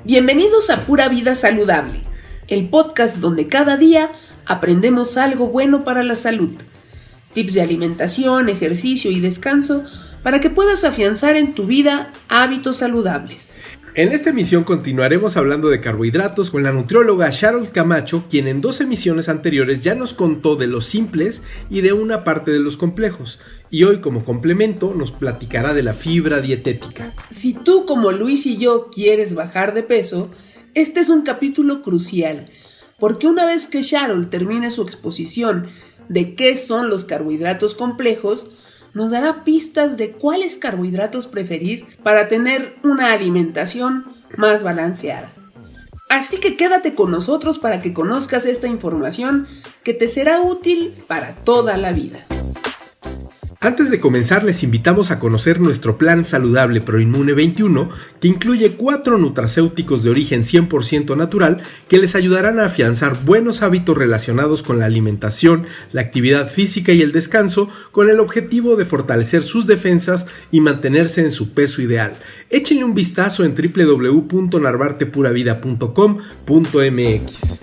Bienvenidos a Pura Vida Saludable, el podcast donde cada día aprendemos algo bueno para la salud. Tips de alimentación, ejercicio y descanso para que puedas afianzar en tu vida hábitos saludables. En esta emisión continuaremos hablando de carbohidratos con la nutrióloga Sharold Camacho, quien en 2 emisiones anteriores ya nos contó de los simples y de una parte de los complejos. Y hoy, como complemento, nos platicará de la fibra dietética. Si tú, como Luis y yo, quieres bajar de peso, este es un capítulo crucial, porque una vez que Sharold termine su exposición de qué son los carbohidratos complejos, nos dará pistas de cuáles carbohidratos preferir para tener una alimentación más balanceada. Así que quédate con nosotros para que conozcas esta información que te será útil para toda la vida. Antes de comenzar, les invitamos a conocer nuestro plan saludable ProInmune 21, que incluye 4 nutracéuticos de origen 100% natural que les ayudarán a afianzar buenos hábitos relacionados con la alimentación, la actividad física y el descanso, con el objetivo de fortalecer sus defensas y mantenerse en su peso ideal. Échenle un vistazo en www.narvartepuravida.com.mx.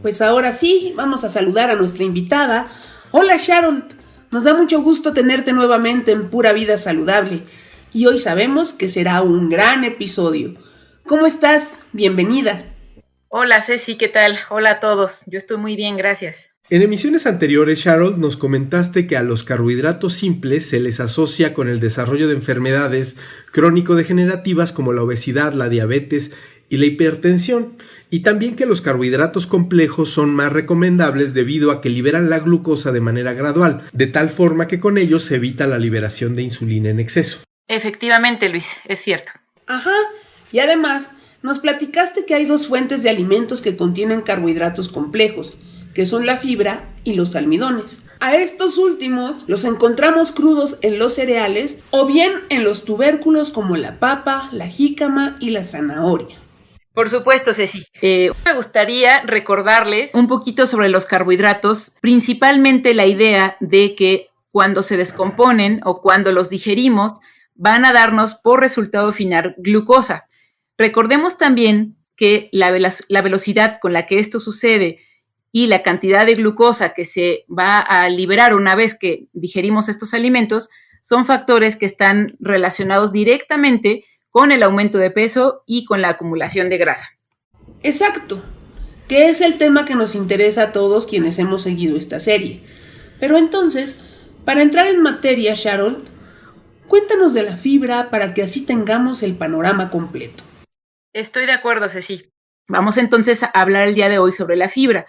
Pues ahora sí, vamos a saludar a nuestra invitada. Hola Sharold. Nos da mucho gusto tenerte nuevamente en Pura Vida Saludable y hoy sabemos que será un gran episodio. ¿Cómo estás? Bienvenida. Hola Ceci, ¿qué tal? Hola a todos, yo estoy muy bien, gracias. En emisiones anteriores, Sharold, nos comentaste que a los carbohidratos simples se les asocia con el desarrollo de enfermedades crónico-degenerativas como la obesidad, la diabetes y la hipertensión, y también que los carbohidratos complejos son más recomendables debido a que liberan la glucosa de manera gradual, de tal forma que con ellos se evita la liberación de insulina en exceso. Efectivamente, Luis, es cierto. Ajá, y además nos platicaste que hay 2 fuentes de alimentos que contienen carbohidratos complejos, que son la fibra y los almidones. A estos últimos los encontramos crudos en los cereales o bien en los tubérculos como la papa, la jícama y la zanahoria. Por supuesto, Ceci. Me gustaría recordarles un poquito sobre los carbohidratos, principalmente la idea de que cuando se descomponen o cuando los digerimos, van a darnos por resultado final glucosa. Recordemos también que la velocidad con la que esto sucede y la cantidad de glucosa que se va a liberar una vez que digerimos estos alimentos son factores que están relacionados directamente con el aumento de peso y con la acumulación de grasa. Exacto, que es el tema que nos interesa a todos quienes hemos seguido esta serie. Pero entonces, para entrar en materia, Sharold, cuéntanos de la fibra para que así tengamos el panorama completo. Estoy de acuerdo, Ceci. Vamos entonces a hablar el día de hoy sobre la fibra.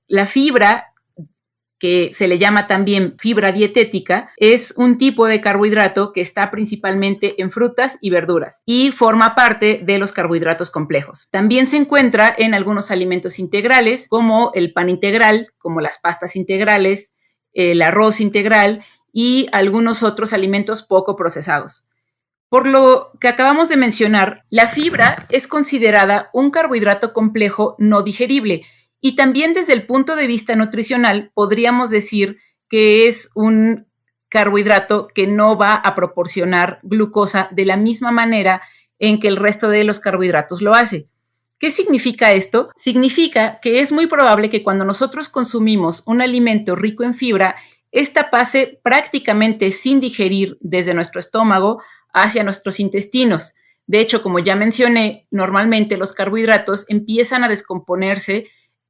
La fibra, que se le llama también fibra dietética, es un tipo de carbohidrato que está principalmente en frutas y verduras y forma parte de los carbohidratos complejos. También se encuentra en algunos alimentos integrales como el pan integral, como las pastas integrales, el arroz integral y algunos otros alimentos poco procesados. Por lo que acabamos de mencionar, la fibra es considerada un carbohidrato complejo no digerible. Y también desde el punto de vista nutricional podríamos decir que es un carbohidrato que no va a proporcionar glucosa de la misma manera en que el resto de los carbohidratos lo hace. ¿Qué significa esto? Significa que es muy probable que cuando nosotros consumimos un alimento rico en fibra, esta pase prácticamente sin digerir desde nuestro estómago hacia nuestros intestinos. De hecho, como ya mencioné, normalmente los carbohidratos empiezan a descomponerse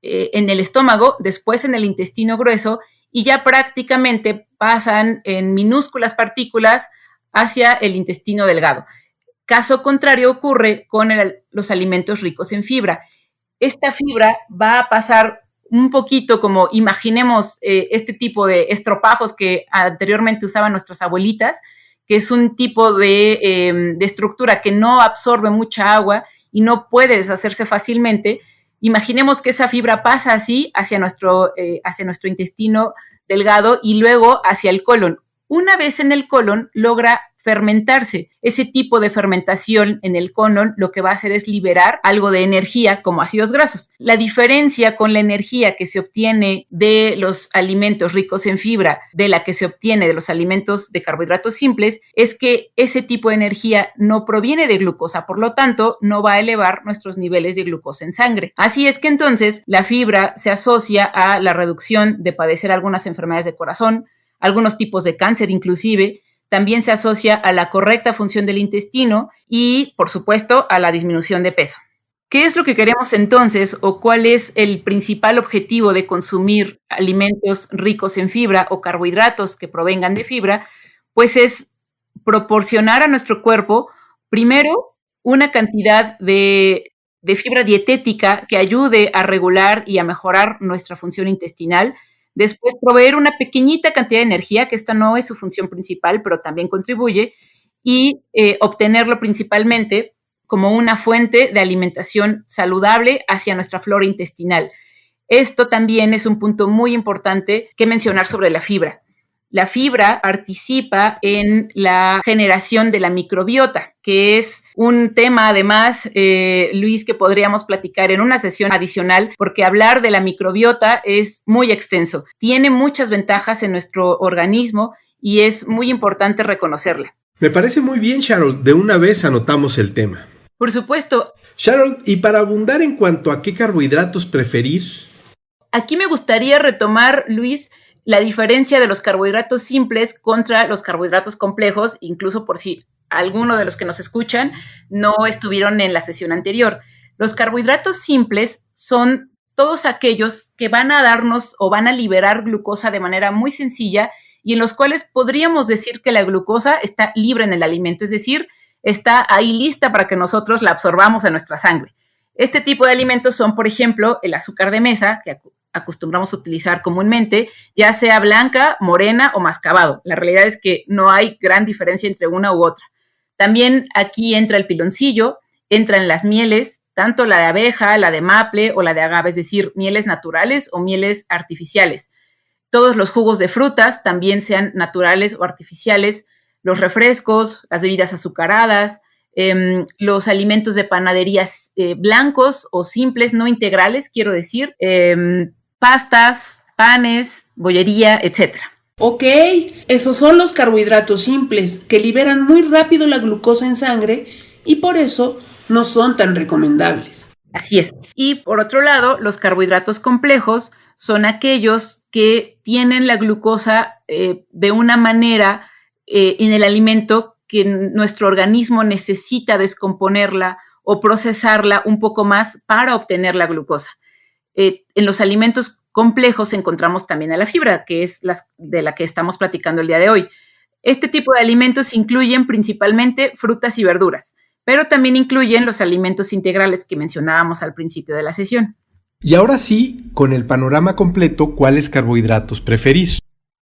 en el estómago, después en el intestino grueso y ya prácticamente pasan en minúsculas partículas hacia el intestino delgado. Caso contrario ocurre con los alimentos ricos en fibra. Esta fibra va a pasar un poquito como imaginemos este tipo de estropajos que anteriormente usaban nuestras abuelitas, que es un tipo de estructura que no absorbe mucha agua y no puede deshacerse fácilmente. Imaginemos que esa fibra pasa así hacia nuestro intestino delgado y luego hacia el colon. Una vez en el colon logra fermentarse. Ese tipo de fermentación en el colon lo que va a hacer es liberar algo de energía como ácidos grasos. La diferencia con la energía que se obtiene de los alimentos ricos en fibra, de la que se obtiene de los alimentos de carbohidratos simples, es que ese tipo de energía no proviene de glucosa, por lo tanto, no va a elevar nuestros niveles de glucosa en sangre. Así es que entonces la fibra se asocia a la reducción de padecer algunas enfermedades de corazón, algunos tipos de cáncer inclusive. También se asocia a la correcta función del intestino y, por supuesto, a la disminución de peso. ¿Qué es lo que queremos entonces o cuál es el principal objetivo de consumir alimentos ricos en fibra o carbohidratos que provengan de fibra? Pues es proporcionar a nuestro cuerpo, primero, una cantidad de fibra dietética que ayude a regular y a mejorar nuestra función intestinal. Después, proveer una pequeñita cantidad de energía, que esta no es su función principal, pero también contribuye, y obtenerlo principalmente como una fuente de alimentación saludable hacia nuestra flora intestinal. Esto también es un punto muy importante que mencionar sobre la fibra. La fibra participa en la generación de la microbiota, que es un tema además, Luis, que podríamos platicar en una sesión adicional, porque hablar de la microbiota es muy extenso. Tiene muchas ventajas en nuestro organismo y es muy importante reconocerla. Me parece muy bien, Sharon. De una vez anotamos el tema. Por supuesto. Sharon, y para abundar en cuanto a qué carbohidratos preferir. Aquí me gustaría retomar, Luis, la diferencia de los carbohidratos simples contra los carbohidratos complejos, incluso por si alguno de los que nos escuchan no estuvieron en la sesión anterior. Los carbohidratos simples son todos aquellos que van a darnos o van a liberar glucosa de manera muy sencilla y en los cuales podríamos decir que la glucosa está libre en el alimento, es decir, está ahí lista para que nosotros la absorbamos en nuestra sangre. Este tipo de alimentos son, por ejemplo, el azúcar de mesa, que acostumbramos a utilizar comúnmente, ya sea blanca, morena o mascabado. La realidad es que no hay gran diferencia entre una u otra. También aquí entra el piloncillo, entran las mieles, tanto la de abeja, la de maple o la de agave, es decir, mieles naturales o mieles artificiales. Todos los jugos de frutas, también sean naturales o artificiales, los refrescos, las bebidas azucaradas, los alimentos de panaderías blancos o simples, no integrales, quiero decir, pastas, panes, bollería, etc. Ok, esos son los carbohidratos simples, que liberan muy rápido la glucosa en sangre y por eso no son tan recomendables. Así es. Y por otro lado, los carbohidratos complejos son aquellos que tienen la glucosa de una manera en el alimento que nuestro organismo necesita descomponerla o procesarla un poco más para obtener la glucosa. En los alimentos complejos encontramos también a la fibra, que es de la que estamos platicando el día de hoy. Este tipo de alimentos incluyen principalmente frutas y verduras, pero también incluyen los alimentos integrales que mencionábamos al principio de la sesión. Y ahora sí, con el panorama completo, ¿cuáles carbohidratos preferir?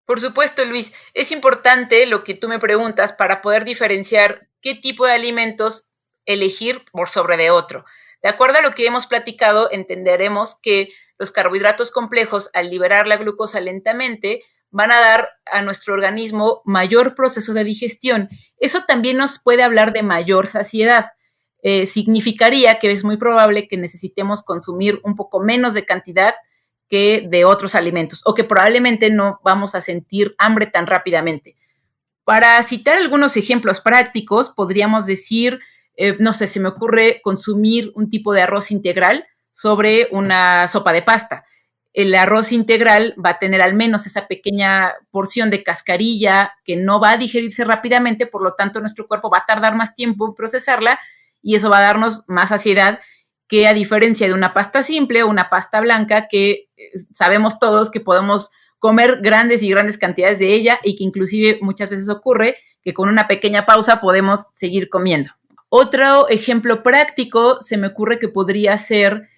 Por supuesto, Luis, es importante lo que tú me preguntas para poder diferenciar qué tipo de alimentos elegir por sobre de otro. De acuerdo a lo que hemos platicado, entenderemos que los carbohidratos complejos, al liberar la glucosa lentamente, van a dar a nuestro organismo mayor proceso de digestión. Eso también nos puede hablar de mayor saciedad. Significaría que es muy probable que necesitemos consumir un poco menos de cantidad que de otros alimentos, o que probablemente no vamos a sentir hambre tan rápidamente. Para citar algunos ejemplos prácticos, podríamos decir, no sé, se me ocurre consumir un tipo de arroz integral sobre una sopa de pasta. El arroz integral va a tener al menos esa pequeña porción de cascarilla que no va a digerirse rápidamente, por lo tanto nuestro cuerpo va a tardar más tiempo en procesarla y eso va a darnos más saciedad que a diferencia de una pasta simple o una pasta blanca que sabemos todos que podemos comer grandes y grandes cantidades de ella y que inclusive muchas veces ocurre que con una pequeña pausa podemos seguir comiendo. Otro ejemplo práctico se me ocurre que podría ser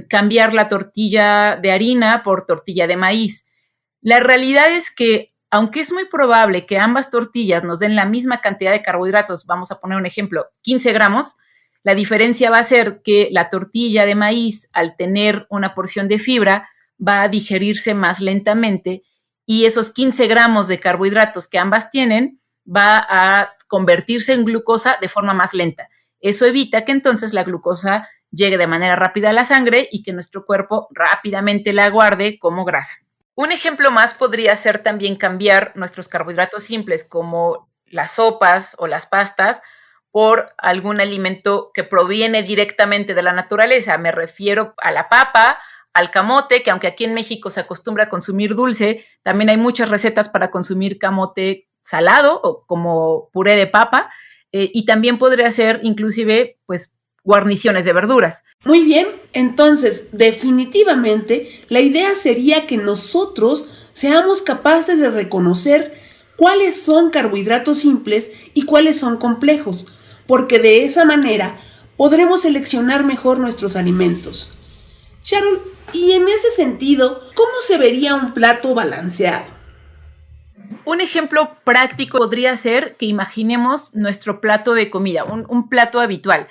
cambiar la tortilla de harina por tortilla de maíz. La realidad es que, aunque es muy probable que ambas tortillas nos den la misma cantidad de carbohidratos, vamos a poner un ejemplo, 15 gramos, la diferencia va a ser que la tortilla de maíz, al tener una porción de fibra, va a digerirse más lentamente y esos 15 gramos de carbohidratos que ambas tienen va a convertirse en glucosa de forma más lenta. Eso evita que entonces la glucosa llegue de manera rápida a la sangre y que nuestro cuerpo rápidamente la guarde como grasa. Un ejemplo más podría ser también cambiar nuestros carbohidratos simples como las sopas o las pastas por algún alimento que proviene directamente de la naturaleza. Me refiero a la papa, al camote, que aunque aquí en México se acostumbra a consumir dulce, también hay muchas recetas para consumir camote salado o como puré de papa, y también podría ser inclusive pues guarniciones de verduras. Muy bien, entonces definitivamente la idea sería que nosotros seamos capaces de reconocer cuáles son carbohidratos simples y cuáles son complejos, porque de esa manera podremos seleccionar mejor nuestros alimentos. Sharon, y en ese sentido, ¿cómo se vería un plato balanceado? Un ejemplo práctico podría ser que imaginemos nuestro plato de comida, un plato habitual.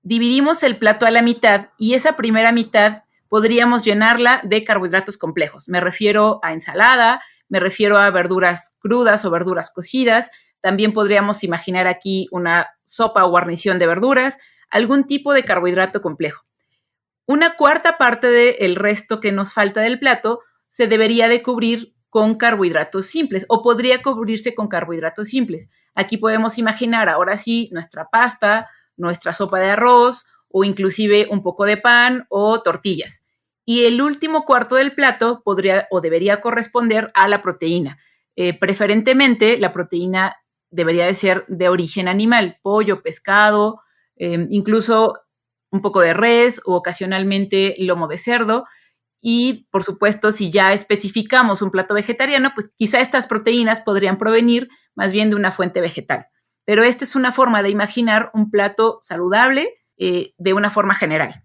Dividimos el plato a la mitad y esa primera mitad podríamos llenarla de carbohidratos complejos. Me refiero a ensalada, me refiero a verduras crudas o verduras cocidas. También podríamos imaginar aquí una sopa o guarnición de verduras, algún tipo de carbohidrato complejo. Una cuarta parte del resto que nos falta del plato se debería de cubrir con carbohidratos simples o podría cubrirse con carbohidratos simples. Aquí podemos imaginar ahora sí nuestra pasta, nuestra sopa de arroz o inclusive un poco de pan o tortillas. Y el último cuarto del plato podría o debería corresponder a la proteína. Preferentemente la proteína debería de ser de origen animal, pollo, pescado, incluso un poco de res o ocasionalmente lomo de cerdo. Y, por supuesto, si ya especificamos un plato vegetariano, pues quizá estas proteínas podrían provenir más bien de una fuente vegetal. Pero esta es una forma de imaginar un plato saludable de una forma general.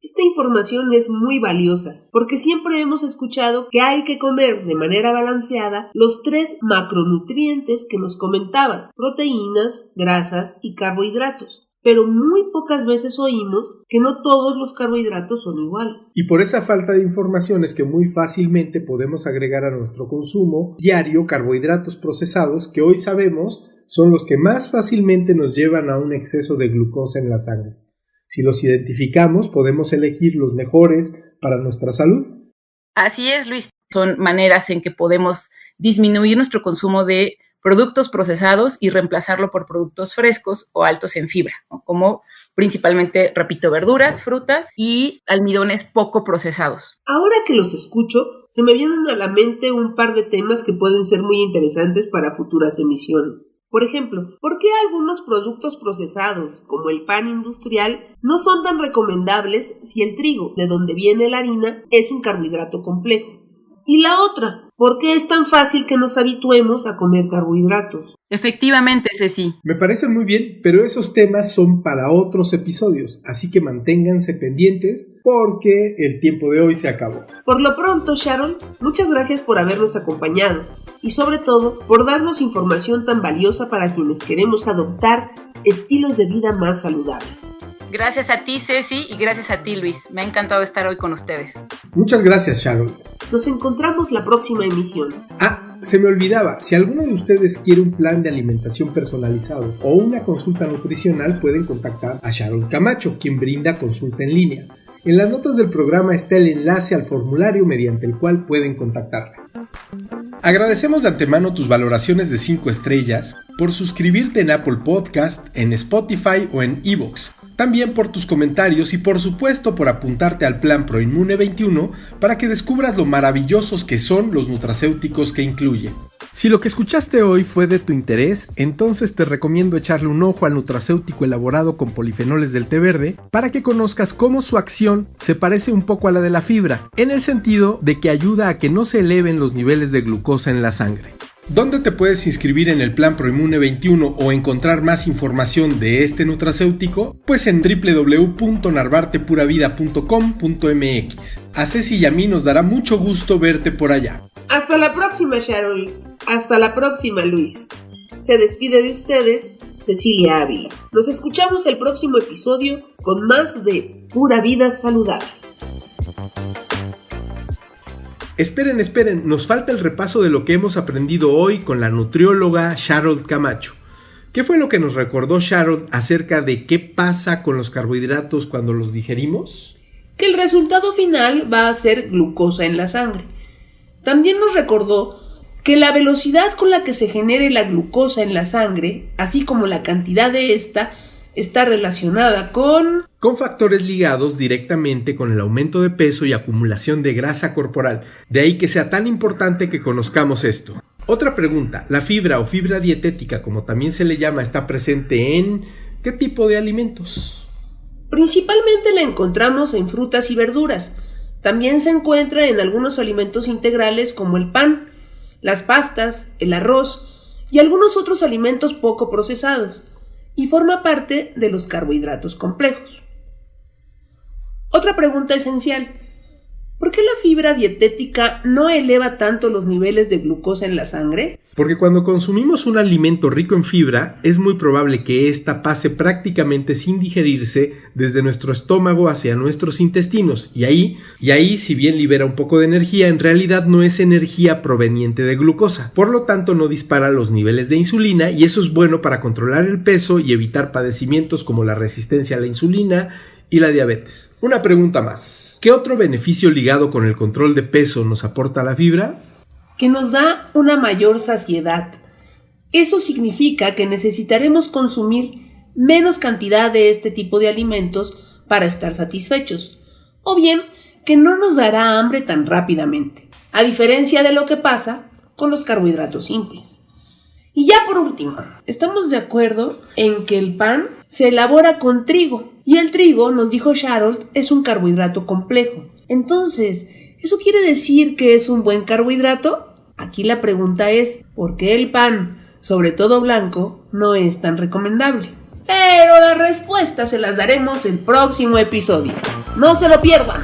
Esta información es muy valiosa, porque siempre hemos escuchado que hay que comer de manera balanceada los 3 macronutrientes que nos comentabas: proteínas, grasas y carbohidratos. Pero muy pocas veces oímos que no todos los carbohidratos son iguales. Y por esa falta de información es que muy fácilmente podemos agregar a nuestro consumo diario carbohidratos procesados que hoy sabemos son los que más fácilmente nos llevan a un exceso de glucosa en la sangre. Si los identificamos, podemos elegir los mejores para nuestra salud. Así es, Luis. Son maneras en que podemos disminuir nuestro consumo de productos procesados y reemplazarlo por productos frescos o altos en fibra, ¿no? Como principalmente, repito, verduras, frutas y almidones poco procesados. Ahora que los escucho, se me vienen a la mente un par de temas que pueden ser muy interesantes para futuras emisiones. Por ejemplo, ¿por qué algunos productos procesados, como el pan industrial, no son tan recomendables si el trigo, de donde viene la harina, es un carbohidrato complejo? Y la otra, ¿por qué es tan fácil que nos habituemos a comer carbohidratos? Efectivamente, Ceci. Me parece muy bien, pero esos temas son para otros episodios, así que manténganse pendientes porque el tiempo de hoy se acabó. Por lo pronto, Sharon, muchas gracias por habernos acompañado y sobre todo por darnos información tan valiosa para quienes queremos adoptar estilos de vida más saludables. Gracias a ti, Ceci, y gracias a ti, Luis. Me ha encantado estar hoy con ustedes. Muchas gracias, Sharon. Nos encontramos la próxima emisión. Se me olvidaba, si alguno de ustedes quiere un plan de alimentación personalizado o una consulta nutricional, pueden contactar a Sharon Camacho, quien brinda consulta en línea. En las notas del programa está el enlace al formulario mediante el cual pueden contactarla. Agradecemos de antemano tus valoraciones de 5 estrellas, por suscribirte en Apple Podcast, en Spotify o en iVoox. También por tus comentarios y por supuesto por apuntarte al plan ProInmune 21 para que descubras lo maravillosos que son los nutracéuticos que incluye. Si lo que escuchaste hoy fue de tu interés, entonces te recomiendo echarle un ojo al nutracéutico elaborado con polifenoles del té verde para que conozcas cómo su acción se parece un poco a la de la fibra, en el sentido de que ayuda a que no se eleven los niveles de glucosa en la sangre. ¿Dónde te puedes inscribir en el plan ProInmune 21 o encontrar más información de este nutracéutico? Pues en www.narvartepuravida.com.mx. A Ceci y a mí nos dará mucho gusto verte por allá. Hasta la próxima, Sharon. Hasta la próxima, Luis. Se despide de ustedes, Cecilia Ávila. Nos escuchamos el próximo episodio con más de Pura Vida Saludable. Esperen, nos falta el repaso de lo que hemos aprendido hoy con la nutrióloga Sharon Camacho. ¿Qué fue lo que nos recordó Sharon acerca de qué pasa con los carbohidratos cuando los digerimos? Que el resultado final va a ser glucosa en la sangre. También nos recordó que la velocidad con la que se genere la glucosa en la sangre, así como la cantidad de esta, está relacionada con factores ligados directamente con el aumento de peso y acumulación de grasa corporal. De ahí que sea tan importante que conozcamos esto. Otra pregunta, ¿la fibra o fibra dietética, como también se le llama, está presente en qué tipo de alimentos? Principalmente la encontramos en frutas y verduras. También se encuentra en algunos alimentos integrales como el pan, las pastas, el arroz y algunos otros alimentos poco procesados, y forma parte de los carbohidratos complejos. Otra pregunta esencial: ¿por qué la fibra dietética no eleva tanto los niveles de glucosa en la sangre? Porque cuando consumimos un alimento rico en fibra, es muy probable que ésta pase prácticamente sin digerirse desde nuestro estómago hacia nuestros intestinos, y ahí, si bien libera un poco de energía, en realidad no es energía proveniente de glucosa. Por lo tanto, no dispara los niveles de insulina, y eso es bueno para controlar el peso y evitar padecimientos como la resistencia a la insulina y la diabetes. Una pregunta más. ¿Qué otro beneficio ligado con el control de peso nos aporta la fibra? Que nos da una mayor saciedad. Eso significa que necesitaremos consumir menos cantidad de este tipo de alimentos para estar satisfechos, o bien que no nos dará hambre tan rápidamente, a diferencia de lo que pasa con los carbohidratos simples. Y ya por último, estamos de acuerdo en que el pan se elabora con trigo, y el trigo, nos dijo Sharon, es un carbohidrato complejo. Entonces, ¿eso quiere decir que es un buen carbohidrato? Aquí la pregunta es, ¿por qué el pan, sobre todo blanco, no es tan recomendable? Pero las respuestas se las daremos el próximo episodio. ¡No se lo pierdan!